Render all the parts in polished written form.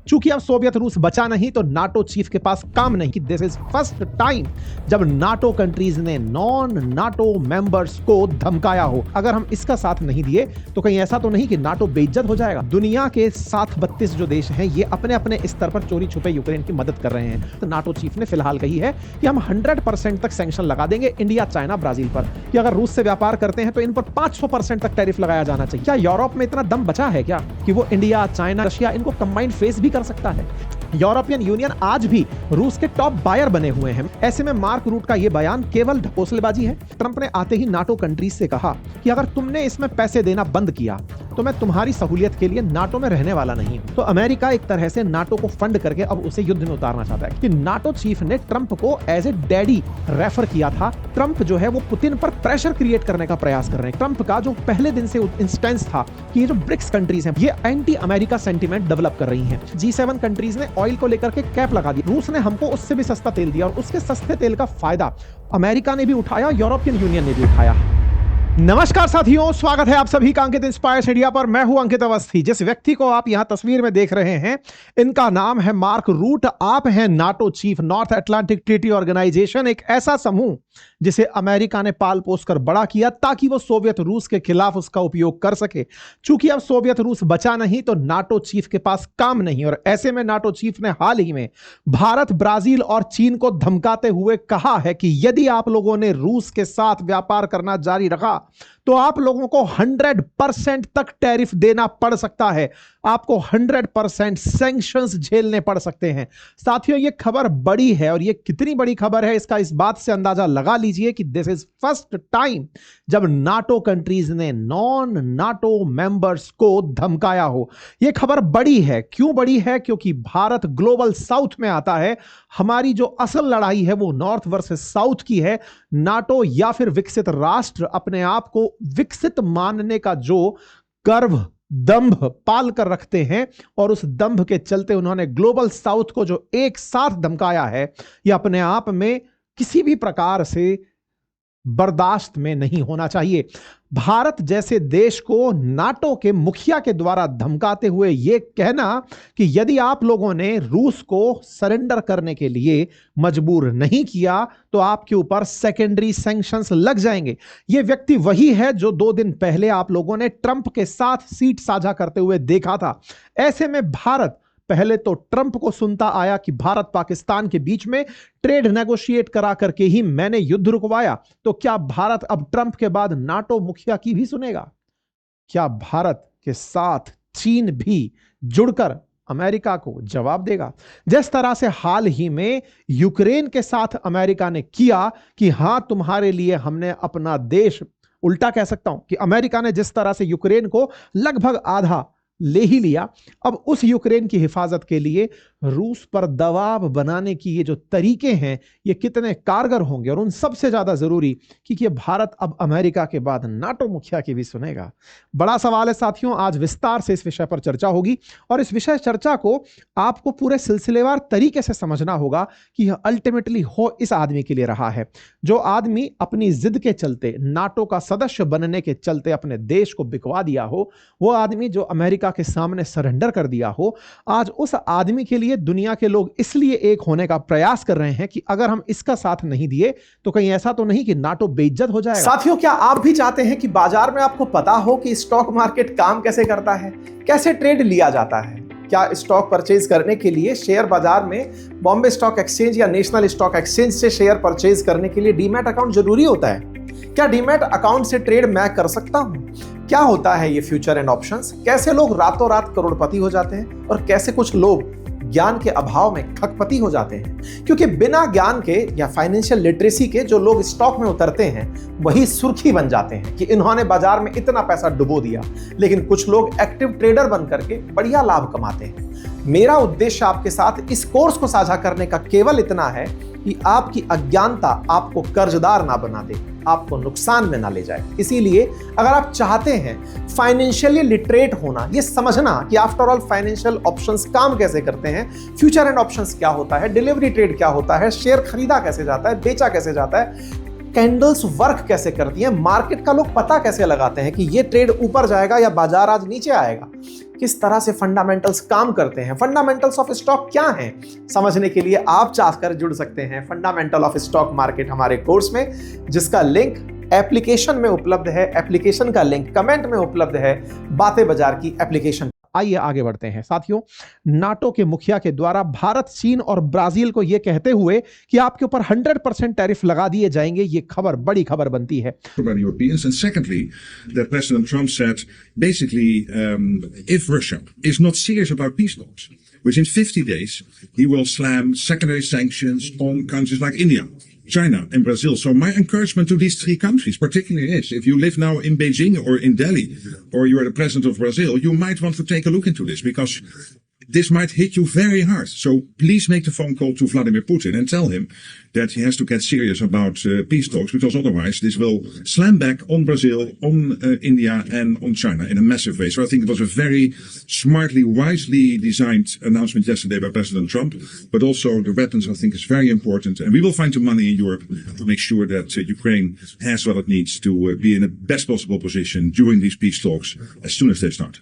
चूंकि अब सोवियत रूस बचा नहीं तो नाटो चीफ के पास काम नहीं कि दिस इज फर्स्ट टाइम जब नाटो कंट्रीज ने नॉन नाटो मेंबर्स को धमकाया हो। अगर हम इसका साथ नहीं दिए तो कहीं ऐसा तो नहीं कि नाटो बेइज्जत हो जाएगा। दुनिया के 32 जो देश हैं ये अपने अपने स्तर पर चोरी छुपे यूक्रेन की मदद कर रहे हैं। तो नाटो चीफ ने फिलहाल कही है कि हम 100% तक सैंक्शन लगा देंगे इंडिया, चाइना, ब्राजील पर कि अगर रूस से व्यापार करते हैं तो इन पर 500% तक टैरिफ लगाया जाना चाहिए। क्या यूरोप में इतना दम बचा है क्या कि वो इंडिया, चाइना, रशिया इनको कंबाइंड फेस भी कर सकता है? यूरोपियन यूनियन आज भी रूस के टॉप बायर बने हुए हैं। ऐसे में मार्क रूट का यह बयान केवल ढकोसलेबाजी है। ट्रंप ने आते ही नाटो कंट्रीज से कहा कि अगर तुमने इसमें पैसे देना बंद किया तो मैं तुम्हारी सहूलियत के लिए नाटो में रहने वाला नहीं हूं। तो अमेरिका एक तरह से नाटो को फंड करके अब उसे युद्ध में उतारना चाहता है कि नाटो चीफ ने ट्रंप को एज ए डैडी रेफर किया था। ट्रंप जो है वो पुतिन पर प्रेशर क्रिएट करने का प्रयास कर रहे हैं। ट्रंप का जो पहले दिन से इंस्टेंस था कि ये जो ब्रिक्स कंट्रीज हैं ये एंटी अमेरिका सेंटीमेंट डेवलप कर रही हैं। G7 कंट्रीज ने ऑयल को लेकर के कैप लगा दी। रूस ने हमको उससे भी सस्ता तेल दिया और उसके सस्ते तेल का फायदा अमेरिका ने भी उठाया, यूरोपियन यूनियन ने भी उठाया। नमस्कार साथियों, स्वागत है आप सभी का अंकित इंस्पायर्स इंडिया पर। मैं हूं अंकित अवस्थी। जिस व्यक्ति को आप यहां तस्वीर में देख रहे हैं इनका नाम है मार्क रूट। आप हैं NATO chief, North Atlantic Treaty Organization, एक ऐसा समूह जिसे अमेरिका ने पाल पोस कर बड़ा किया ताकि वो सोवियत रूस के खिलाफ उसका उपयोग कर सके। चूंकि अब सोवियत रूस बचा नहीं तो नाटो चीफ के पास काम नहीं, और ऐसे में नाटो चीफ ने हाल ही में भारत, ब्राजील और चीन को धमकाते हुए कहा है कि यदि आप लोगों ने रूस के साथ व्यापार करना जारी रखा तो आप लोगों को 100% तक टैरिफ देना पड़ सकता है, आपको 100% सैंक्शंस झेलने पड़ सकते हैं। साथियों, ये खबर बड़ी है और ये कितनी बड़ी खबर है इसका इस बात से अंदाजा लगा लीजिए कि दिस इज फर्स्ट टाइम जब नाटो कंट्रीज ने नॉन नाटो मेंबर्स को धमकाया हो। यह खबर बड़ी है। क्यों बड़ी है? क्योंकि भारत ग्लोबल साउथ में आता है। हमारी जो असल लड़ाई है वो नॉर्थ वर्सेस साउथ की है। नाटो या फिर विकसित राष्ट्र अपने आप को विकसित मानने का जो गर्व, दंभ पाल कर रखते हैं और उस दंभ के चलते उन्होंने ग्लोबल साउथ को जो एक साथ धमकाया है, यह अपने आप में किसी भी प्रकार से बर्दाश्त में नहीं होना चाहिए। भारत जैसे देश को नाटो के मुखिया के द्वारा धमकाते हुए यह कहना कि यदि आप लोगों ने रूस को सरेंडर करने के लिए मजबूर नहीं किया तो आपके ऊपर सेकेंडरी सैंक्शंस लग जाएंगे। यह व्यक्ति वही है जो 2 दिन पहले आप लोगों ने ट्रंप के साथ सीट साझा करते हुए देखा था। ऐसे में भारत पहले तो ट्रंप को सुनता आया कि भारत पाकिस्तान के बीच में ट्रेड नेगोशिएट करा करके ही मैंने युद्ध रुकवाया, तो क्या भारत अब ट्रंप के बाद नाटो मुखिया की भी सुनेगा? क्या भारत के साथ चीन भी जुड़कर अमेरिका को जवाब देगा? जिस तरह से हाल ही में यूक्रेन के साथ अमेरिका ने किया कि हां तुम्हारे लिए हमने अपना देश, उल्टा कह सकता हूं कि अमेरिका ने जिस तरह से यूक्रेन को लगभग आधा ले ही लिया, अब उस यूक्रेन की हिफाजत के लिए रूस पर दबाव बनाने की ये जो तरीके हैं ये कितने कारगर होंगे, और उन सबसे ज्यादा जरूरी कि भारत अब अमेरिका के बाद नाटो मुखिया की भी सुनेगा। बड़ा सवाल है साथियों। आज विस्तार से इस विषय पर चर्चा होगी और इस विषय चर्चा को आपको पूरे सिलसिलेवार तरीके से समझना होगा कि यह अल्टीमेटली हो इस आदमी के लिए रहा है जो आदमी अपनी जिद के चलते, नाटो का सदस्य बनने के चलते अपने देश को बिकवा दिया हो, वो आदमी जो अमेरिका के सामने सरेंडर कर दिया हो। आज उस आदमी के लिए दुनिया के लोग इसलिए एक होने का प्रयास कर रहे हैं कि अगर हम इसका साथ नहीं दिए तो कहीं ऐसा तो नहीं कि नाटो बेइज्जत हो जाएगा। साथियों, क्या आप भी चाहते हैं कि बाजार में आपको पता हो कि स्टॉक मार्केट काम कैसे करता है, कैसे ट्रेड लिया जाता है? क्या स्टॉक परचेज करने के लिए शेयर बाजार में बॉम्बे स्टॉक एक्सचेंज या नेशनल स्टॉक एक्सचेंज से शेयर परचेज करने के लिए डीमैट अकाउंट जरूरी होता है? क्या डीमैट अकाउंट से ट्रेड मैं कर सकता हूं? क्या होता है ये फ्यूचर एंड ऑप्शंस? कैसे लोग रातों रात करोड़पति हो जाते हैं और कैसे कुछ लोग ज्ञान के अभाव में खकपति हो जाते हैं? क्योंकि बिना ज्ञान के या फाइनेंशियल लिटरेसी के जो लोग स्टॉक में उतरते हैं वही सुर्खी बन जाते हैं कि इन्होंने बाजार में इतना पैसा डुबो दिया, लेकिन कुछ लोग एक्टिव ट्रेडर बन करके बढ़िया लाभ कमाते हैं। मेरा उद्देश्य आपके साथ इस कोर्स को साझा करने का केवल इतना है कि आपकी अज्ञानता आपको कर्जदार ना बना दे, आपको नुकसान में ना ले जाए। इसीलिए अगर आप चाहते हैं फाइनेंशियली लिटरेट होना, ये समझना कि आफ्टर ऑल फाइनेंशियल ऑप्शंस काम कैसे करते हैं, फ्यूचर एंड ऑप्शंस क्या होता है, डिलीवरी ट्रेड क्या होता है, शेयर खरीदा कैसे जाता है, बेचा कैसे जाता है, कैंडल्स वर्क कैसे करती हैं, मार्केट का लोग पता कैसे लगाते हैं कि ये ट्रेड ऊपर जाएगा या बाजार आज नीचे आएगा, किस तरह से फंडामेंटल्स काम करते हैं, फंडामेंटल्स ऑफ स्टॉक क्या हैं, समझने के लिए आप चाहकर जुड़ सकते हैं फंडामेंटल ऑफ स्टॉक मार्केट हमारे कोर्स में, जिसका लिंक एप्लीकेशन में उपलब्ध है। एप्लीकेशन का लिंक कमेंट में उपलब्ध है, बातें बाजार की एप्लीकेशन। आइए आगे बढ़ते हैं साथियों। नाटो के मुखिया के द्वारा भारत, चीन और ब्राजील को यह कहते हुए कि आपके ऊपर 100% टैरिफ लगा दिए जाएंगे, ये खबर बड़ी खबर बनती है। Europeans, and secondly, that President Trump said basically, if Russia is not serious about peace talks, within 50 days he will slam secondary sanctions on countries like India, China and Brazil. So my encouragement to these three countries particularly is, if you live now in Beijing or in Delhi, or you are the president of Brazil, you might want to take a look into this, because this might hit you very hard. So please make the phone call to Vladimir Putin and tell him that he has to get serious about peace talks, because otherwise this will slam back on Brazil, on India and on China in a massive way. So I think it was a very smartly, wisely designed announcement yesterday by President Trump, but also the weapons I think is very important, and we will find the money in Europe to make sure that Ukraine has what it needs to be in the best possible position during these peace talks as soon as they start.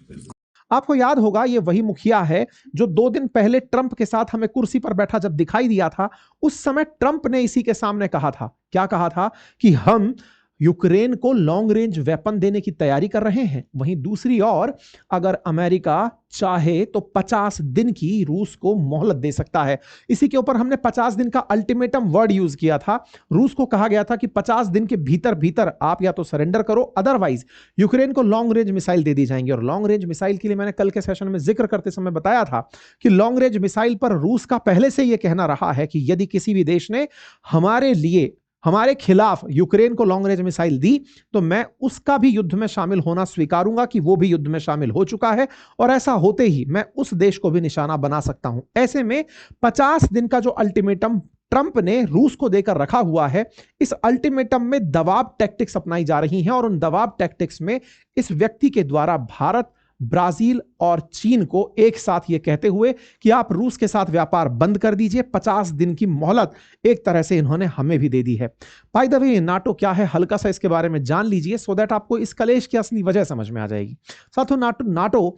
आपको याद होगा ये वही मुखिया है जो 2 दिन पहले ट्रंप के साथ हमें कुर्सी पर बैठा जब दिखाई दिया था, उस समय ट्रंप ने इसी के सामने कहा था, क्या कहा था, कि हम यूक्रेन को लॉन्ग रेंज वेपन देने की तैयारी कर रहे हैं। वहीं दूसरी ओर अगर अमेरिका चाहे तो 50 दिन की रूस को मोहलत दे सकता है। इसी के ऊपर हमने 50 दिन का अल्टीमेटम वर्ड यूज किया था। रूस को कहा गया था कि 50 दिन के भीतर भीतर आप या तो सरेंडर करो, अदरवाइज यूक्रेन को लॉन्ग रेंज मिसाइल दे दी जाएंगी। और लॉन्ग रेंज मिसाइल के लिए मैंने कल के सेशन में जिक्र करते समय बताया था कि लॉन्ग रेंज मिसाइल पर रूस का पहले से यह कहना रहा है कि यदि किसी भी देश ने हमारे खिलाफ यूक्रेन को लॉन्ग रेंज मिसाइल दी तो मैं उसका भी युद्ध में शामिल होना स्वीकारूंगा, कि वो भी युद्ध में शामिल हो चुका है और ऐसा होते ही मैं उस देश को भी निशाना बना सकता हूं। ऐसे में 50 दिन का जो अल्टीमेटम ट्रंप ने रूस को देकर रखा हुआ है, इस अल्टीमेटम में दबाव टैक्टिक्स अपनाई जा रही हैं और उन दबाव टैक्टिक्स में इस व्यक्ति के द्वारा भारत, ब्राजील और चीन को एक साथ यह कहते हुए कि आप रूस के साथ व्यापार बंद कर दीजिए, 50 दिन की मोहलत एक तरह से इन्होंने हमें भी दे दी है। बाय द वे, नाटो क्या है, हल्का सा इसके बारे में जान लीजिए, सो दैट आपको इस कलेश की असली वजह समझ में आ जाएगी। साथियों, नाटो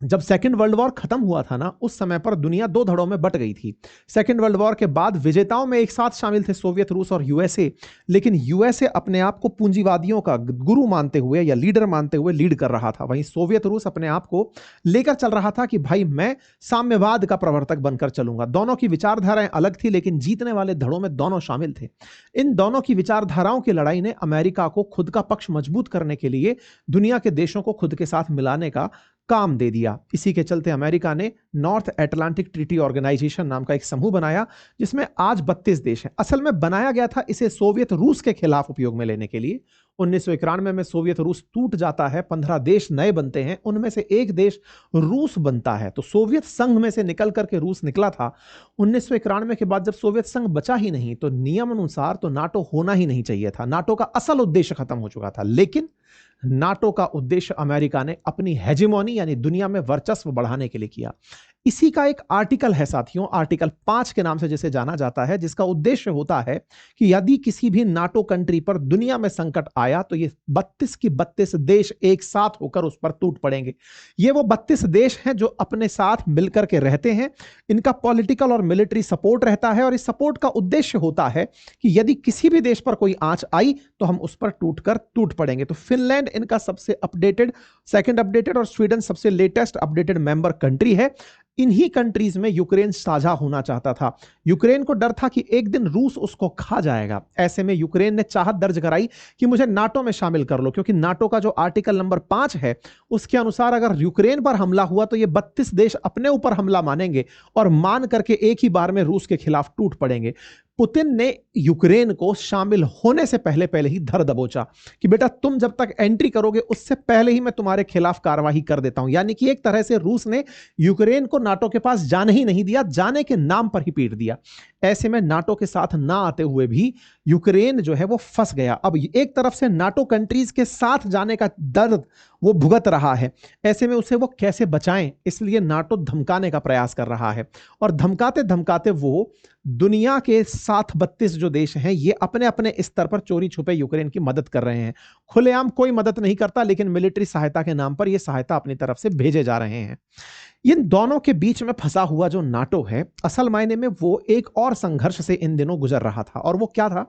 जब सेकेंड वर्ल्ड वॉर खत्म हुआ था ना, उस समय पर दुनिया 2 धड़ों में बट गई थी। सेकेंड वर्ल्ड वॉर के बाद विजेताओं में एक साथ शामिल थे सोवियत रूस और यूएसए, लेकिन यूएसए अपने आप को पूंजीवादियों का गुरु मानते हुए या लीडर मानते हुए लीड कर रहा था। वहीं सोवियत रूस अपने आप को लेकर चल रहा था कि भाई मैं साम्यवाद का प्रवर्तक बनकर चलूंगा। दोनों की विचारधाराएं अलग थी, लेकिन जीतने वाले धड़ों में दोनों शामिल थे। इन दोनों की विचारधाराओं की लड़ाई ने अमेरिका को खुद का पक्ष मजबूत करने के लिए दुनिया के देशों को खुद के साथ मिलाने का काम दे दिया। इसी के चलते अमेरिका ने नॉर्थ अटलांटिक ट्रीटी ऑर्गेनाइजेशन नाम का एक समूह बनाया, जिसमें आज 32 देश हैं। असल में बनाया गया था इसे सोवियत रूस के खिलाफ उपयोग में लेने के लिए। 1991 में सोवियत रूस टूट जाता है, 15 देश नए बनते हैं, उनमें से एक देश रूस बनता है। तो सोवियत संघ में से निकल करके रूस निकला था। 1991 के बाद जब सोवियत संघ बचा ही नहीं, तो नियम अनुसार तो नाटो होना ही नहीं चाहिए था। नाटो का असल उद्देश्य खत्म हो चुका था। लेकिन नाटो का उद्देश्य अमेरिका ने अपनी हेजेमोनी यानी दुनिया में वर्चस्व बढ़ाने के लिए किया। इसी का एक आर्टिकल है साथियों, आर्टिकल 5 के नाम से जिसे जाना जाता है, जिसका उद्देश्य होता है कि यदि किसी भी नाटो कंट्री पर दुनिया में संकट आया तो ये 32 की 32 देश एक साथ होकर उस पर टूट पड़ेंगे। ये वो 32 देश हैं जो अपने साथ मिलकर के रहते हैं। इनका पॉलिटिकल और मिलिट्री सपोर्ट रहता है और इस सपोर्ट का उद्देश्य होता है कि यदि किसी भी देश पर कोई आंच आई तो हम उस पर टूट पड़ेंगे। तो फिनलैंड इनका सबसे अपडेटेड, सेकंड अपडेटेड, और स्वीडन सबसे लेटेस्ट अपडेटेड मेंबर कंट्री है। इन्हीं कंट्रीज में यूक्रेन साझा होना चाहता था। यूक्रेन को डर था कि एक दिन रूस उसको खा जाएगा। ऐसे में यूक्रेन ने चाहत दर्ज कराई कि मुझे नाटो में शामिल कर लो, क्योंकि नाटो का जो आर्टिकल नंबर 5 है उसके अनुसार अगर यूक्रेन पर हमला हुआ तो ये 32 देश अपने ऊपर हमला मानेंगे और मान करके एक ही बार में रूस के खिलाफ टूट पड़ेंगे। पुतिन ने यूक्रेन को शामिल होने से पहले ही धर दबोचा कि बेटा तुम जब तक एंट्री करोगे उससे पहले ही मैं तुम्हारे खिलाफ कार्रवाई कर देता हूं। यानी कि एक तरह से रूस ने यूक्रेन को नाटो के पास जाने ही नहीं दिया, जाने के नाम पर ही पीट दिया। ऐसे में नाटो के साथ ना आते हुए भी यूक्रेन जो है वो फंस गया। अब एक तरफ से नाटो कंट्रीज के साथ जाने का दर्द वो भुगत रहा है, ऐसे में उसे वो कैसे बचाएं, इसलिए नाटो धमकाने का प्रयास कर रहा है। और धमकाते धमकाते वो दुनिया के 32 जो देश हैं ये अपने अपने स्तर पर चोरी छुपे यूक्रेन की मदद कर रहे हैं। खुलेआम कोई मदद नहीं करता, लेकिन मिलिट्री सहायता के नाम पर यह सहायता अपनी तरफ से भेजे जा रहे हैं। इन दोनों के बीच में फंसा हुआ जो नाटो है, असल मायने में वो एक और संघर्ष से इन दिनों गुजर रहा था। और वो क्या था?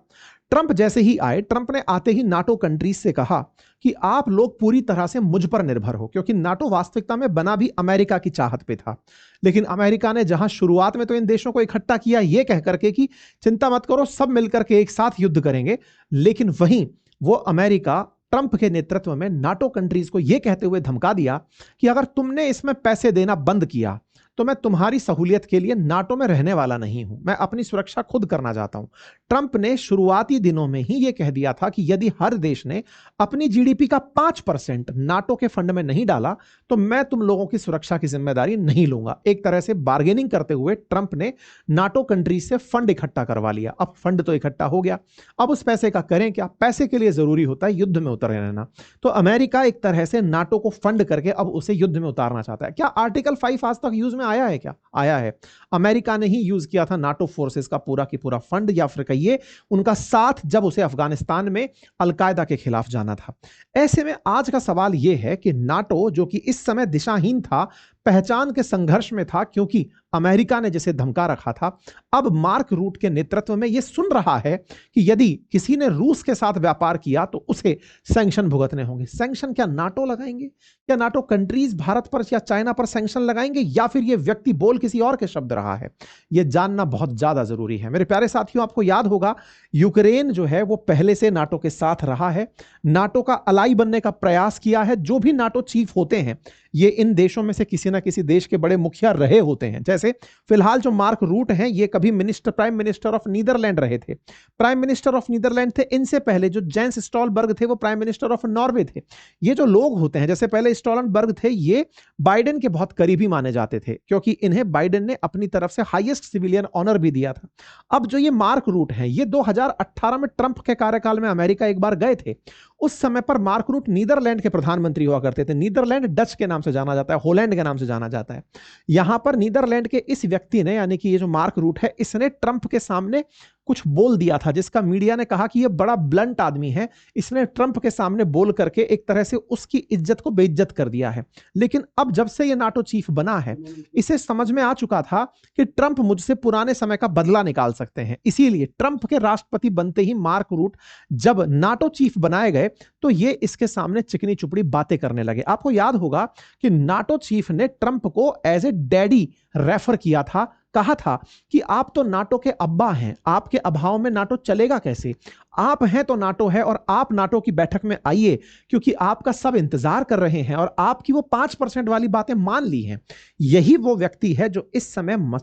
ट्रंप जैसे ही आए, ट्रंप ने आते ही नाटो कंट्रीज से कहा कि आप लोग पूरी तरह से मुझ पर निर्भर हो, क्योंकि नाटो वास्तविकता में बना भी अमेरिका की चाहत पे था। लेकिन अमेरिका ने जहां शुरुआत में तो इन देशों को इकट्ठा किया ये कह करके कि चिंता मत करो, सब मिलकर के एक साथ युद्ध करेंगे, लेकिन वहीं वो अमेरिका ट्रंप के नेतृत्व में नाटो कंट्रीज को यह कहते हुए धमका दिया कि अगर तुमने इसमें पैसे देना बंद किया तो मैं तुम्हारी सहूलियत के लिए नाटो में रहने वाला नहीं हूं, मैं अपनी सुरक्षा खुद करना चाहता हूं। ट्रंप ने शुरुआती दिनों में ही यह कह दिया था कि यदि हर देश ने अपनी जीडीपी का 5% नाटो के फंड में नहीं डाला तो मैं तुम लोगों की सुरक्षा की जिम्मेदारी नहीं लूंगा। एक तरह से बार्गेनिंग करते हुए ट्रंप ने नाटो कंट्रीज से फंड इकट्ठा करवा लिया। अब फंड तो इकट्ठा हो गया, अब उस पैसे का करें क्या? पैसे के लिए जरूरी होता है युद्ध में उतरे रहना। तो अमेरिका एक तरह से नाटो को फंड करके अब उसे युद्ध में उतारना चाहता है। क्या आर्टिकल 5 आज तक यूज में आया है? क्या आया है? अमेरिका ने ही यूज किया था नाटो फोर्सेस का पूरा की पूरा फंड, या फिर कहिए उनका साथ, जब उसे अफगानिस्तान में अलकायदा के खिलाफ जाना था। ऐसे में आज का सवाल यह है कि नाटो जो कि इस समय दिशाहीन था, पहचान के संघर्ष में था, क्योंकि अमेरिका ने जिसे धमका रखा था, अब मार्क रूट के नेतृत्व में यह सुन रहा है कि यदि किसी ने रूस के साथ व्यापार किया तो उसे सैंक्शन भुगतने होंगे। सैंक्शन क्या नाटो लगाएंगे, या नाटो कंट्रीज भारत पर या चाइना पर सैंक्शन लगाएंगे, या फिर यह व्यक्ति बोल किसी और के शब्द रहा है? यह जानना बहुत ज्यादा जरूरी है। मेरे प्यारे साथियों, आपको याद होगा यूक्रेन जो है वो पहले से नाटो के साथ रहा है, नाटो का अलाई बनने का प्रयास किया है। जो भी नाटो चीफ होते हैं ये इन देशों में से किसी ना किसी देश के बड़े मुखिया रहे होते हैं। जैसे फिलहाल जो मार्क रूट हैं ये कभी प्राइम मिनिस्टर ऑफ नीदरलैंड रहे थे, प्राइम मिनिस्टर ऑफ नीदरलैंड थे। इनसे पहले जो जेंस स्टोलबर्ग थे वो प्राइम मिनिस्टर ऑफ नॉर्वे थे। ये जो लोग होते हैं, जैसे पहले स्टोलनबर्ग थे, ये बाइडेन के बहुत करीबी माने जाते थे, क्योंकि इन्हें बाइडेन ने अपनी तरफ से हाईएस्ट सिविलियन ऑनर भी दिया था। अब जो ये मार्क रूट हैं, ये 2018 में ट्रंप के कार्यकाल में अमेरिका एक बार गए थे। उस समय पर मार्क रूट नीदरलैंड के प्रधानमंत्री हुआ करते थे। नीदरलैंड डच के नाम से जाना जाता है, होलैंड के नाम से जाना जाता है। यहां पर नीदरलैंड के इस व्यक्ति ने, यानी कि ये जो मार्क रूट है, इसने ट्रंप के सामने कुछ बोल दिया था, जिसका मीडिया ने कहा कि ये बड़ा ब्लंट आदमी है, इसने ट्रंप के सामने बोल करके एक तरह से उसकी इज्जत को बेइज्जत कर दिया है। लेकिन अब जब से ये नाटो चीफ बना है, इसे समझ में आ चुका था कि ट्रंप मुझसे पुराने समय का बदला निकाल सकते हैं। इसीलिए ट्रंप के राष्ट्रपति बनते ही मार्क रूट जब नाटो चीफ बनाए गए तो ये इसके सामने चिकनी चुपड़ी बातें करने लगे। आपको याद होगा कि नाटो चीफ ने ट्रंप को एज ए डैडी रेफर किया था, कहा था कि आप तो नाटो के अब्बा हैं, आपके अभाव में नाटो चलेगा कैसे? आप हैं तो नाटो है, और आप नाटो की बैठक में आइए, क्योंकि आपका सब इंतजार कर रहे हैं, और आपकी वो 5% वाली बातें मान ली हैं। यही वो व्यक्ति है जो इस समय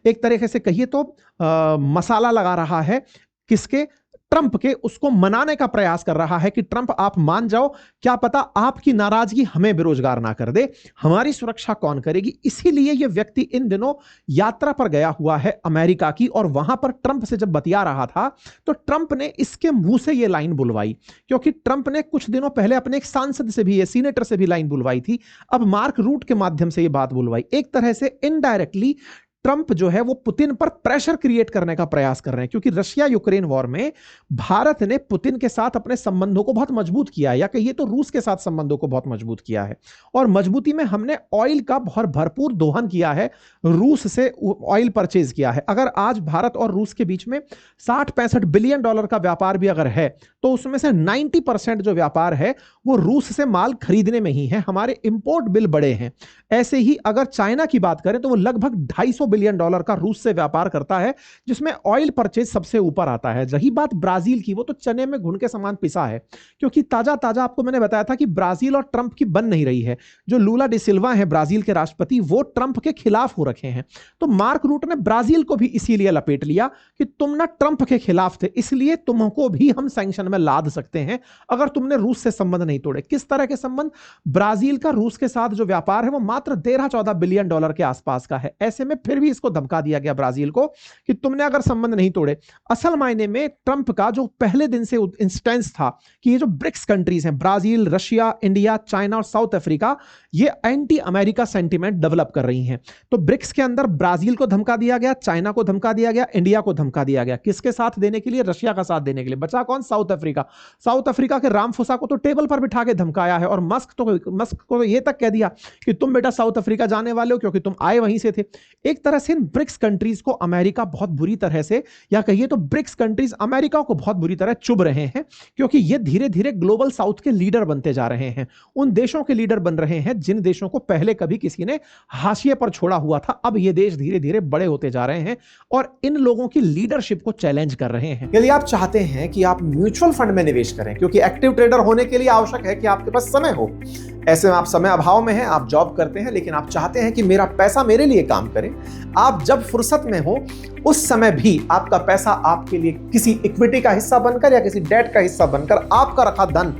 एक तरीके से कहिए तो मसाला लगा रहा है किसके? ट्रंप के। उसको मनाने का प्रयास कर रहा है कि ट्रंप आप मान जाओ, क्या पता आपकी नाराजगी हमें बेरोजगार ना कर दे, हमारी सुरक्षा कौन करेगी? इसीलिए यह व्यक्ति इन दिनों यात्रा पर गया हुआ है अमेरिका की, और वहां पर ट्रंप से जब बतिया रहा था तो ट्रंप ने इसके मुंह से यह लाइन बुलवाई, क्योंकि ट्रंप ने कुछ दिनों पहले अपने एक सांसद से भी, सीनेटर से भी लाइन बुलवाई थी। अब मार्क रूट के माध्यम से यह बात बुलवाई। एक तरह से इनडायरेक्टली ट्रंप जो है वो पुतिन पर प्रेशर क्रिएट करने का प्रयास कर रहे हैं, क्योंकि रशिया यूक्रेन वॉर में भारत ने पुतिन के साथ अपने संबंधों को बहुत मजबूत किया है, या कहिए तो रूस के साथ संबंधों को बहुत मजबूत किया है। और मजबूती में हमने ऑयल का बहुत भरपूर दोहन किया है, रूस से ऑयल परचेज किया है। अगर आज भारत और रूस के बीच में 60-65 बिलियन डॉलर का व्यापार भी अगर है, तो उसमें से 90% जो व्यापार है वो रूस से माल खरीदने में ही है। हमारे इंपोर्ट बिल बड़े हैं। ऐसे ही अगर चाइना की बात करें तो वो लगभग 250 बिलियन डॉलर का रूस से व्यापार करता है, जिसमें ऑयल परचेज सबसे ऊपर आता है। रही बात ब्राजील की, वो तो चने में घुन के समान पिसा है, क्योंकि ताजा ताजा आपको मैंने बताया था कि ब्राजील और ट्रंप की बन नहीं रही है। जो लूला डी सिल्वा है ब्राजील के राष्ट्रपति, वो ट्रंप के खिलाफ हो रखे हैं। तो मार्क रूट ने ब्राजील को भी इसीलिए लपेट लिया कि तुम ना ट्रंप के खिलाफ थे, इसलिए तुमको भी हम सैंक्शन में लाद सकते हैं अगर तुमने रूस से संबंध नहीं तोड़े। किस तरह के संबंध? ब्राजील का रूस के साथ जो व्यापार है वो मात्र 13-14 बिलियन डॉलर के आसपास का है। ऐसे में फिर फिर भी इसको धमका दिया गया ब्राजील को कि तुमने अगर संबंध नहीं तोड़े। असल मायने में ट्रंप का जो पहले दिन से इंस्टेंस था कि ये जो ब्रिक्स कंट्रीज हैं, ब्राजील, रशिया, इंडिया, चाइना और साउथ अफ्रीका, ये एंटी अमेरिका सेंटिमेंट डेवलप कर रही हैं। तो ब्रिक्स के अंदर ब्राजील को धमका दिया गया, चाइना को धमका दिया गया, इंडिया को धमका दिया गया। किसके साथ देने के लिए? रशिया का साथ देने के लिए। बचा कौन? South Africa. साउथ अफ्रीका के रामफोसा को तो टेबल पर बिठा के धमकाया है, और मस्क को यह तक कह दिया कि तुम बेटा साउथ अफ्रीका जाने वाले हो क्योंकि तुम आए वहीं से थे। एक तरह से इन ब्रिक्स कंट्रीज को अमेरिका बहुत बुरी तरह से, या कहिए तो ब्रिक्स कंट्रीज अमेरिका को बहुत बुरी तरह चुभ रहे हैं, क्योंकि ये धीरे धीरे ग्लोबल साउथ के लीडर बनते जा रहे हैं, उन देशों के लीडर बन रहे हैं जिन देशों को पहले कभी किसी ने हाशिए पर छोड़ा हुआ था। अब ये देश धीरे धीरे बड़े होते जा रहे हैं और इन लोगों की लीडरशिप को चैलेंज कर रहे हैं। यदि आप चाहते हैं कि आप म्यूचुअल फंड में निवेश करें, क्योंकि एक्टिव ट्रेडर होने के लिए आवश्यक है कि आपके पास समय हो, ऐसे में आप समय अभाव में हैं, आप जॉब करते हैं, लेकिन आप चाहते हैं कि मेरा पैसा मेरे लिए काम करे, आप जब फुर्सत में हो उस समय भी आपका पैसा आपके लिए किसी इक्विटी का हिस्सा बनकर या किसी डेट का हिस्सा बनकर आपका रखा धन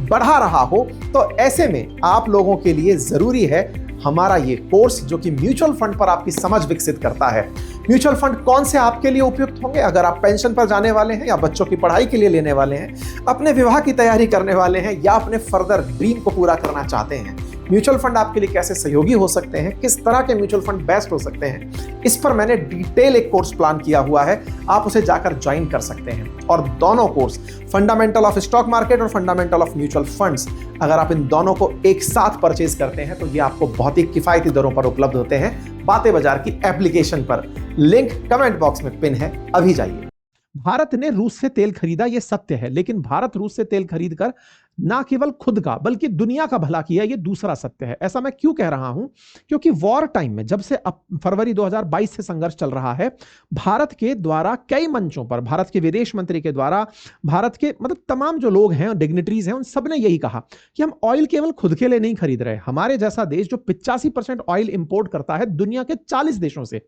बढ़ा रहा हो, तो ऐसे में आप लोगों के लिए जरूरी है हमारा ये कोर्स, जो कि म्यूचुअल फंड पर आपकी समझ विकसित करता है। म्यूचुअल फंड कौन से आपके लिए उपयुक्त होंगे? अगर आप पेंशन पर जाने वाले हैं, या बच्चों की पढ़ाई के लिए लेने वाले हैं, अपने विवाह की तैयारी करने वाले हैं, या अपने फर्दर ड्रीम को पूरा करना चाहते हैं, म्यूचुअल फंड आपके लिए कैसे सहयोगी हो सकते हैं, किस तरह के म्यूचुअल फंड बेस्ट हो सकते हैं, इस पर मैंने डिटेल एक कोर्स प्लान किया हुआ है, आप उसे जाकर ज्वाइन कर सकते हैं। और दोनों course, fundamental of stock market और फंडामेंटल ऑफ म्यूचुअल फंड्स, अगर आप इन दोनों को एक साथ परचेज करते हैं तो ये आपको बहुत ही किफायती दरों पर उपलब्ध होते हैं बातें बाजार की एप्लीकेशन पर। लिंक कमेंट बॉक्स में पिन है, अभी जाइए। भारत ने रूस से तेल खरीदा, यह सत्य है, लेकिन भारत रूस से तेल खरीदकर ना केवल खुद का बल्कि दुनिया का भला किया, यह दूसरा सत्य है। ऐसा मैं क्यों कह रहा हूं? क्योंकि वॉर टाइम में, जब से फरवरी 2022 से संघर्ष चल रहा है, भारत के द्वारा कई मंचों पर, भारत के विदेश मंत्री के द्वारा, भारत के मतलब तमाम जो लोग हैं, डिग्निटरीज हैं, उन सब ने यही कहा कि हम ऑयल केवल खुद के लिए नहीं खरीद रहे। हमारे जैसा देश जो 85% ऑयल इंपोर्ट करता है दुनिया के 40 देशों से,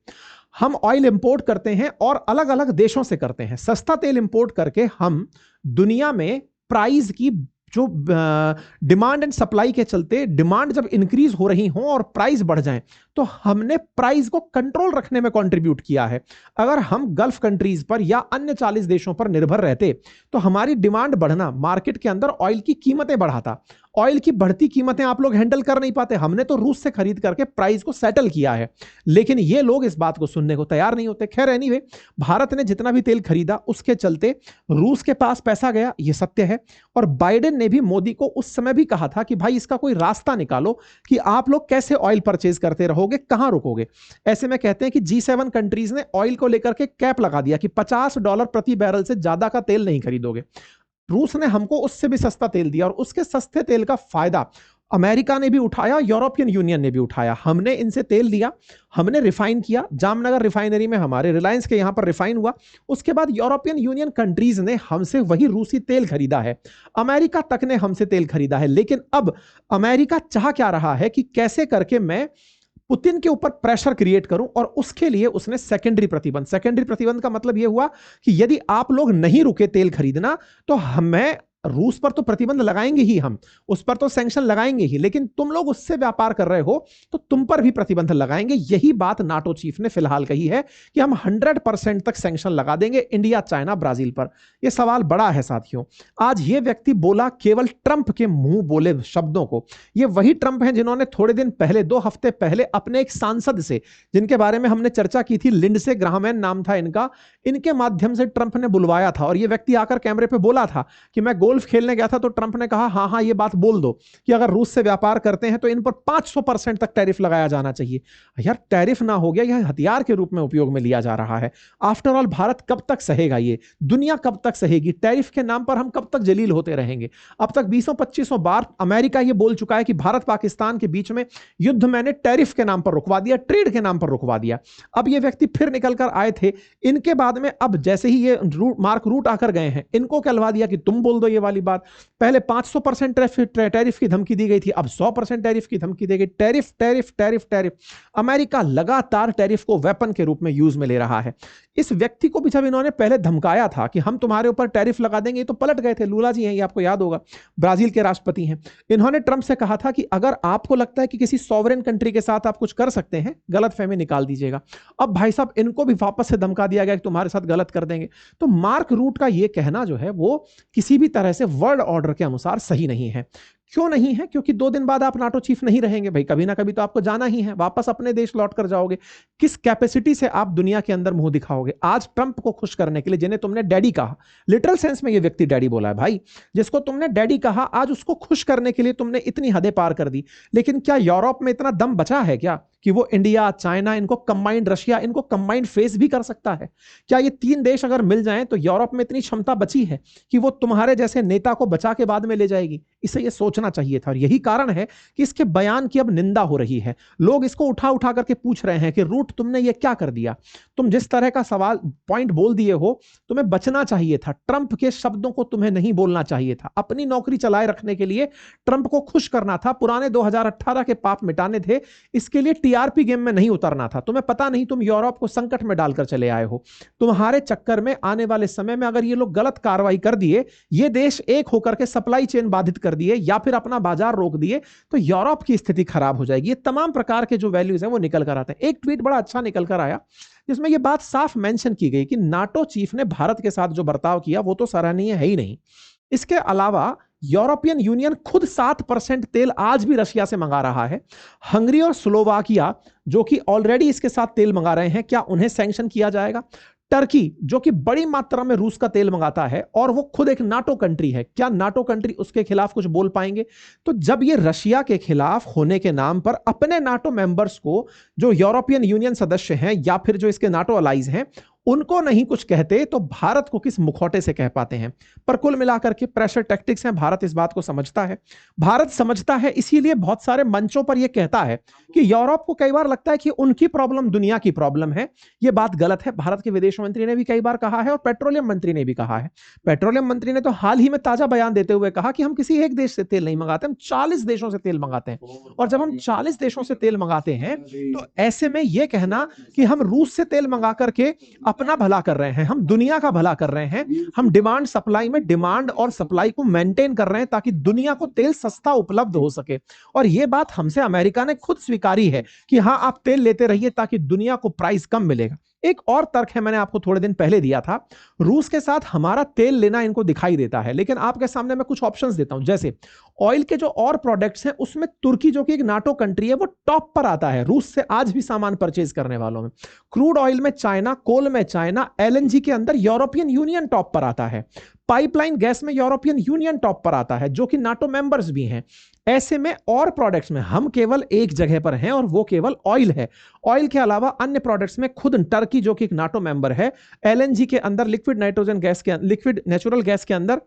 हम ऑयल इंपोर्ट करते हैं और अलग अलग देशों से करते हैं। सस्ता तेल इंपोर्ट करके हम दुनिया में प्राइस की जो डिमांड एंड सप्लाई के चलते, डिमांड जब इंक्रीज हो रही हो और प्राइस बढ़ जाए, तो हमने प्राइस को कंट्रोल रखने में कंट्रीब्यूट किया है। अगर हम गल्फ कंट्रीज पर या अन्य 40 देशों पर निर्भर रहते तो हमारी डिमांड बढ़ना मार्केट के अंदर ऑयल की कीमतें बढ़ाता। ऑयल की बढ़ती कीमतें आप लोग हैंडल कर नहीं पाते। हमने तो रूस से खरीद करके प्राइस को सेटल किया है, लेकिन ये लोग इस बात को सुनने को तैयार नहीं होते। खैर एनीवे, भारत ने जितना भी तेल खरीदा उसके चलते रूस के पास पैसा गया, ये सत्य है। और बाइडेन ने भी मोदी को उस समय भी कहा था कि भाई इसका कोई रास्ता निकालो कि आप लोग कैसे ऑयल परचेज करते रहोगे, कहां रुकोगे। ऐसे में कहते हैं कि G7 कंट्रीज ने ऑयल को लेकर के कैप लगा दिया कि $50 प्रति बैरल से ज्यादा का तेल नहीं खरीदोगे। रूस ने हमको उससे भी सस्ता तेल दिया और उसके सस्ते तेल का फायदा अमेरिका ने भी उठाया, यूरोपियन यूनियन ने भी उठाया। हमने इनसे तेल लिया, हमने रिफाइन किया, जामनगर रिफाइनरी में हमारे रिलायंस के यहां पर रिफाइन हुआ। उसके बाद यूरोपियन यूनियन कंट्रीज ने हमसे वही रूसी तेल खरीदा है, अमेरिका तक ने हमसे तेल खरीदा है। लेकिन अब अमेरिका चाह क्या रहा है कि कैसे करके मैं पुतिन के ऊपर प्रेशर क्रिएट करूं, और उसके लिए उसने सेकेंडरी प्रतिबंध का मतलब यह हुआ कि यदि आप लोग नहीं रुके तेल खरीदना तो हमें रूस पर तो प्रतिबंध लगाएंगे ही, हम उस पर तो सैंक्शन लगाएंगे ही, लेकिन तुम लोग उससे व्यापार कर रहे हो तो तुम पर भी प्रतिबंध लगाएंगे। यही बात नाटो चीफ ने फिलहाल कही है कि हम 100% तक सैंक्शन लगा देंगे इंडिया, चाइना, ब्राजील पर। यह सवाल बड़ा है साथियों। आज ये व्यक्ति बोला केवल ट्रंप के मुंह बोले शब्दों को। ये वही ट्रंप हैं जिन्होंने थोड़े दिन पहले, 2 हफ्ते पहले, अपने एक सांसद से, जिनके बारे में हमने चर्चा की थी, लिंडसे ग्राहम नाम था इनका, इनके माध्यम से ट्रंप ने बुलवाया था। और ये व्यक्ति आकर कैमरे पे बोला था कि मैं गोल्फ खेलने गया था तो ट्रंप ने कहा हाँ ये बात बोल दो कि अगर रूस से व्यापार करते हैं तो इन पर 500% तक टैरिफ लगाया जाना चाहिए। यार टैरिफ ना हो गया, यह हथियार के रूप में उपयोग में लिया जा रहा है। आफ्टर ऑल भारत कब तक सहेगा, ये दुनिया कब तक सहेगी? टैरिफ के नाम पर हम कब तक जलील होते रहेंगे? अब तक 20-25 बार अमेरिका ये बोल चुका है कि भारत पाकिस्तान के बीच में युद्ध मैंने टैरिफ के नाम पर रुकवा दिया, ट्रेड के नाम पर रुकवा दिया। अब ये व्यक्ति फिर निकल कर आए थे, इनके बाद में अब जैसे ही ये मार्क रूट आकर गए हैं, इनको कहलवा दिया कि तुम बोल दो ये ये वाली बात। पहले 500% टैरिफ की धमकी दी गई थी, अब 100% टैरिफ की धमकी दी गई। Tariff tariff tariff tariff. America लगातार टैरिफ को वेपन के रूप में यूज में ले रहा है। इस व्यक्ति को भी जब इन्होंने पहले धमकाया था कि हम तुम्हारे ऊपर टैरिफ लगा देंगे, तो पलट गए थे। लूला जी हैं, ये आपको याद होगा, ब्राजील के राष्ट्रपति हैं। इन्होंने ट्रंप से कहा था कि अगर आपको लगता है कि किसी सॉवरेन कंट्री के साथ आप कुछ कर सकते हैं, गलतफहमी निकाल दीजिएगा। अब भाई साहब इनको भी वापस से धमका दिया गया कि तुम्हारे साथ गलत कर देंगे। तो मार्क रूट का यह कहना जो है वो किसी भी तरह से वर्ल्ड ऑर्डर के अनुसार सही नहीं है। क्यों नहीं है? क्योंकि 2 दिन बाद आप नाटो चीफ नहीं रहेंगे भाई, कभी ना कभी तो आपको जाना ही है, वापस अपने देश लौट कर जाओगे। किस कैपेसिटी से आप दुनिया के अंदर मुंह दिखाओगे? आज ट्रंप को खुश करने के लिए, जिन्हें तुमने डैडी कहा, लिटरल सेंस में ये व्यक्ति डैडी बोला है भाई, जिसको तुमने डैडी कहा, आज उसको खुश करने के लिए तुमने इतनी हदें पार कर दी। लेकिन क्या यूरोप में इतना दम बचा है क्या कि वो इंडिया, चाइना, इनको कंबाइंड, रशिया, इनको कंबाइंड फेस भी कर सकता है? क्या ये 3 देश अगर मिल जाएं तो यूरोप में इतनी क्षमता बची है कि वो तुम्हारे जैसे नेता को बचा के बाद में ले जाएगी? इसे ये सोचना चाहिए था। और यही कारण है कि इसके बयान की अब निंदा हो रही है। लोग इसको उठा उठा करके पूछ रहे हैं कि रूट तुमने ये क्या कर दिया? तुम जिस तरह का सवाल पॉइंट बोल दिए हो, तुम्हें बचना चाहिए था। ट्रंप के शब्दों को तुम्हें नहीं बोलना चाहिए था। अपनी नौकरी चलाए रखने के लिए ट्रंप को खुश करना था, पुराने 2018 के पाप मिटाने थे, इसके लिए टीआरपी गेम में नहीं उतरना था। तुम्हें पता नहीं तुम यूरोप को संकट में डालकर चले आए हो। तुम्हारे चक्कर में आने वाले समय में अगर ये लोग गलत कार्रवाई कर दिए, ये देश एक होकर के सप्लाई चेन बाधित कर दिए या फिर अपना बाजार रोक दिए, तो यूरोप की स्थिति खराब हो जाएगी। ये तमाम प्रकार के जो वैल्यूज हैं वो निकल कर आते हैं। एक ट्वीट बड़ा अच्छा निकल कर आया जिसमें यह बात साफ मेंशन की गई कि नाटो चीफ ने भारत के साथ जो बर्ताव किया वो तो सराहनीय है ही नहीं, इसके अलावा यूरोपियन यूनियन खुद 7% तेल आज भी रशिया से मंगा रहा है। हंगरी और स्लोवाकिया जो कि ऑलरेडी इसके साथ तेल मंगा रहे हैं, क्या उन्हें सैंक्शन किया जाएगा? टर्की जो कि बड़ी मात्रा में रूस का तेल मंगाता है और वो खुद एक नाटो कंट्री है, क्या नाटो कंट्री उसके खिलाफ कुछ बोल पाएंगे? तो जब ये रशिया के खिलाफ होने के नाम पर अपने नाटो मेंबर्स को, जो यूरोपियन यूनियन सदस्य हैं या फिर जो इसके नाटो अलाइज हैं, उनको नहीं कुछ कहते, तो भारत को किस मुखौटे से कह पाते हैं? पर कुल मिलाकर के प्रेशर टैक्टिक्स हैं। भारत इस बात को समझता है, भारत समझता है, इसीलिए बहुत सारे मंचों पर यह कहता है कि यूरोप को कई बार लगता है कि उनकी प्रॉब्लम दुनिया की प्रॉब्लम है। यह बात गलत है। भारत के विदेश मंत्री ने भी कई बार कहा है और पेट्रोलियम मंत्री ने भी कहा है। पेट्रोलियम मंत्री ने तो हाल ही में ताजा बयान देते हुए कहा कि हम किसी एक देश से तेल नहीं मंगाते, हम 40 देशों से तेल मंगाते हैं। और जब हम 40 देशों से तेल मंगाते हैं तो ऐसे में यह कहना कि हम रूस से तेल मंगा करके अपना भला कर रहे हैं, हम दुनिया का भला कर रहे हैं, हम डिमांड सप्लाई में डिमांड और सप्लाई को मेंटेन कर रहे हैं ताकि दुनिया को तेल सस्ता उपलब्ध हो सके। और यह बात हमसे अमेरिका ने खुद स्वीकारी है कि हां आप तेल लेते रहिए ताकि दुनिया को प्राइस कम मिलेगा। एक और तर्क है, मैंने आपको थोड़े दिन पहले दिया था, रूस के साथ हमारा तेल लेना इनको दिखाई देता है, लेकिन आपके सामने मैं कुछ ऑप्शंस देता हूं। जैसे ऑयल के जो और प्रोडक्ट्स हैं उसमें तुर्की जो कि एक नाटो कंट्री है वो टॉप पर आता है रूस से आज भी सामान परचेज करने वालों में। क्रूड ऑयल में चाइना, कोल में चाइना, एलएनजी के अंदर यूरोपियन यूनियन टॉप पर आता है, पाइपलाइन गैस में यूरोपियन यूनियन टॉप पर आता है जो कि नाटो मेंबर्स भी हैं। ऐसे में और प्रोडक्ट्स में हम केवल एक जगह पर हैं और वो केवल ऑयल है। ऑयल के अलावा अन्य प्रोडक्ट्स में खुद टर्की जो कि एक नाटो मेंबर है, एलएनजी के अंदर, लिक्विड नेचुरल गैस के अंदर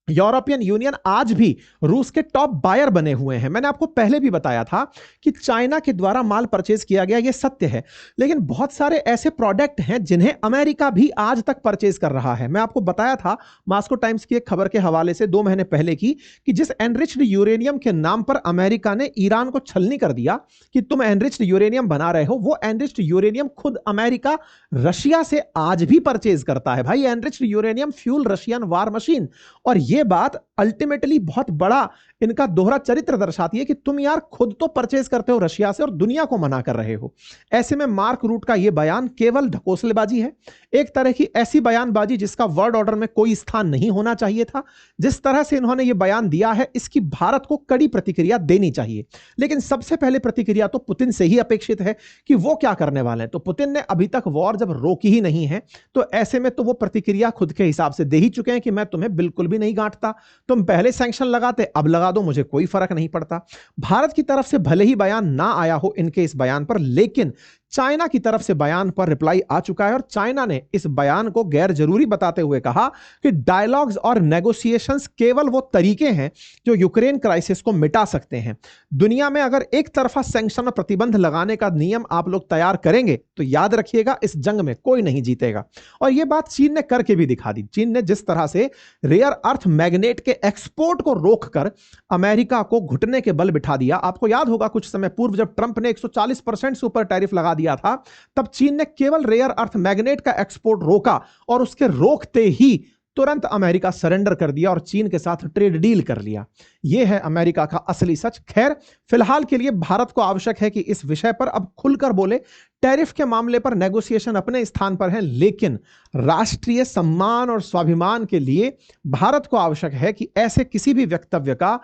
यूरोपियन यूनियन आज भी रूस के टॉप बायर बने हुए हैं। मैंने आपको पहले भी बताया था कि चाइना के द्वारा माल परचेज किया गया, यह सत्य है, लेकिन बहुत सारे ऐसे प्रोडक्ट हैं जिन्हें अमेरिका भी आज तक परचेज कर रहा है। मैं आपको बताया था मॉस्को टाइम्स की एक खबर के हवाले से 2 महीने पहले की कि जिस एनरिच्ड यूरेनियम के नाम पर अमेरिका ने ईरान को छलनी कर दिया कि तुम एनरिच्ड यूरेनियम बना रहे हो, वो एनरिच्ड यूरेनियम खुद अमेरिका रशिया से आज भी परचेज करता है। भाई एनरिच्ड यूरेनियम फ्यूल रशियन वार मशीन। और ये बात अल्टीमेटली बहुत बड़ा इनका दोहरा चरित्र दर्शाती है कि तुम यार खुद तो परचेज करते हो रशिया से और दुनिया को मना कर रहे हो। ऐसे में मार्क रूट का यह बयान केवल ढकोसलेबाजी है, एक तरह की ऐसी बयानबाजी जिसका वर्ल्ड ऑर्डर में कोई स्थान नहीं होना चाहिए था। जिस तरह से इन्होंने यह बयान दिया है इसकी भारत को कड़ी प्रतिक्रिया देनी चाहिए, लेकिन सबसे पहले प्रतिक्रिया तो पुतिन से ही अपेक्षित है कि वो क्या करने वाले हैं। तो पुतिन ने अभी तक वॉर जब रोकी ही नहीं है तो ऐसे में तो वो प्रतिक्रिया खुद के हिसाब से दे ही चुके हैं कि मैं तुम्हें बिल्कुल भी नहीं गांठता, तुम पहले सैंक्शन लगाते अब लगा दो, मुझे कोई फर्क नहीं पड़ता। भारत की तरफ से भले ही बयान ना आया हो इनके इस बयान पर, लेकिन चाइना की तरफ से बयान पर रिप्लाई आ चुका है और चाइना ने इस बयान को गैर जरूरी बताते हुए कहा कि डायलॉग्स और नेगोशिएशंस केवल वो तरीके हैं जो यूक्रेन क्राइसिस को मिटा सकते हैं। दुनिया में अगर एक तरफा सैंक्शन और प्रतिबंध लगाने का नियम आप लोग तैयार करेंगे तो तो याद रखिएगा इस जंग में कोई नहीं जीतेगा। और यह बात चीन ने करके भी दिखा दी। चीन ने जिस तरह से रेयर अर्थ मैग्नेट के एक्सपोर्ट को रोककर अमेरिका को घुटने के बल बिठा दिया। आपको याद होगा कुछ समय पूर्व जब ट्रंप ने 140% से ऊपर टैरिफ लगा दिया था, तब चीन ने केवल रेयर अर्थ मैग्नेट का एक्सपोर्ट रोका और उसके रोकते ही तुरंत अमेरिका सरेंडर कर दिया और चीन के साथ ट्रेड डील कर लिया। यह है अमेरिका का असली सच। खैर, फिलहाल के लिए भारत को आवश्यक है कि इस विषय पर अब खुलकर बोले। टैरिफ के मामले पर नेगोशिएशन अपने स्थान पर है, लेकिन राष्ट्रीय सम्मान और स्वाभिमान के लिए भारत को आवश्यक है कि ऐसे किसी भी वक्तव्य का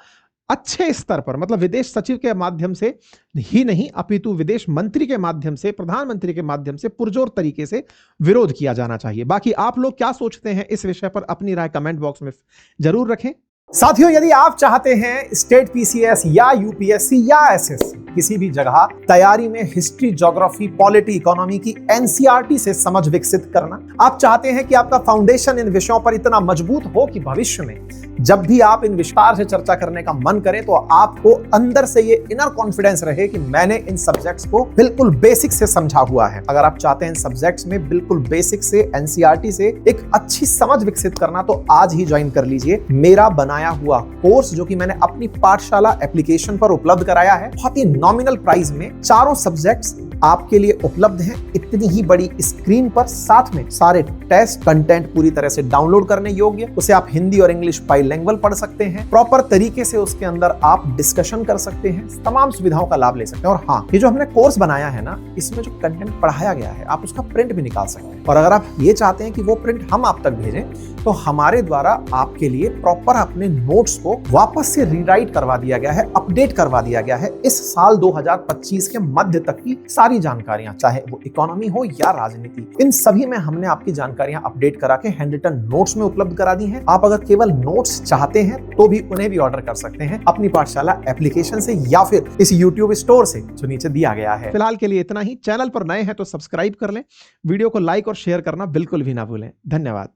अच्छे स्तर पर, मतलब विदेश सचिव के माध्यम से ही नहीं अपितु विदेश मंत्री के माध्यम से, प्रधानमंत्री के माध्यम से पुरजोर तरीके से विरोध किया जाना चाहिए। बाकी आप लोग क्या सोचते हैं इस विषय पर, अपनी राय कमेंट बॉक्स में जरूर रखें। साथियों, यदि आप चाहते हैं स्टेट पीसीएस या यूपीएससी या एसएससी किसी भी जगह तैयारी में हिस्ट्री, ज्योग्राफी, पॉलिटी, इकोनॉमी की एनसीईआरटी से समझ विकसित करना, आप चाहते हैं कि आपका फाउंडेशन इन विषयों पर इतना मजबूत हो कि भविष्य में जब भी आप इन विस्तार से चर्चा करने का मन करें तो आपको अंदर से ये इनर कॉन्फिडेंस रहे कि मैंने इन सब्जेक्ट्स को बिल्कुल बेसिक से समझा हुआ है। अगर आप चाहते हैं इन सब्जेक्ट्स में बिल्कुल बेसिक से एनसीईआरटी से एक अच्छी समझ विकसित करना, तो आज ही ज्वाइन कर लीजिए मेरा बनाया हुआ कोर्स, जो कि मैंने अपनी पाठशाला एप्लीकेशन पर उपलब्ध कराया है। बहुत ही नॉमिनल प्राइस में चारों सब्जेक्ट्स आपके लिए उपलब्ध हैं, इतनी ही बड़ी स्क्रीन पर, साथ में सारे टेस्ट कंटेंट पूरी तरह से डाउनलोड करने योग्य। उसे आप हिंदी और इंग्लिश बाइलिंगुअल पढ़ सकते हैं, प्रॉपर तरीके से उसके अंदर आप डिस्कशन कर सकते हैं, तमाम सुविधाओं का लाभ ले सकते हैं। और हाँ, ये जो हमने कोर्स बनाया है ना, इसमें जो कंटेंट पढ़ाया गया है आप उसका प्रिंट भी निकाल सकते हैं। और अगर आप ये चाहते हैं कि वो प्रिंट हम आप तक भेजें, तो हमारे द्वारा आपके लिए प्रॉपर अपने नोट्स को वापस से रीराइट करवा दिया गया है, अपडेट करवा दिया गया है। इस साल 2025 के मध्य तक की सारी जानकारियां, चाहे वो इकोनॉमी हो या राजनीति, इन सभी में हमने आपकी जानकारियां अपडेट करा के हैंड रिटन नोट्स में उपलब्ध करा दी हैं। आप अगर केवल नोट्स चाहते हैं तो भी उन्हें भी ऑर्डर कर सकते हैं अपनी पाठशाला एप्लीकेशन से या फिर इस YouTube स्टोर से जो नीचे दिया गया है। फिलहाल के लिए इतना ही। चैनल पर नए हैं तो सब्सक्राइब कर लें, वीडियो को लाइक और शेयर करना बिल्कुल भी ना भूलें। धन्यवाद।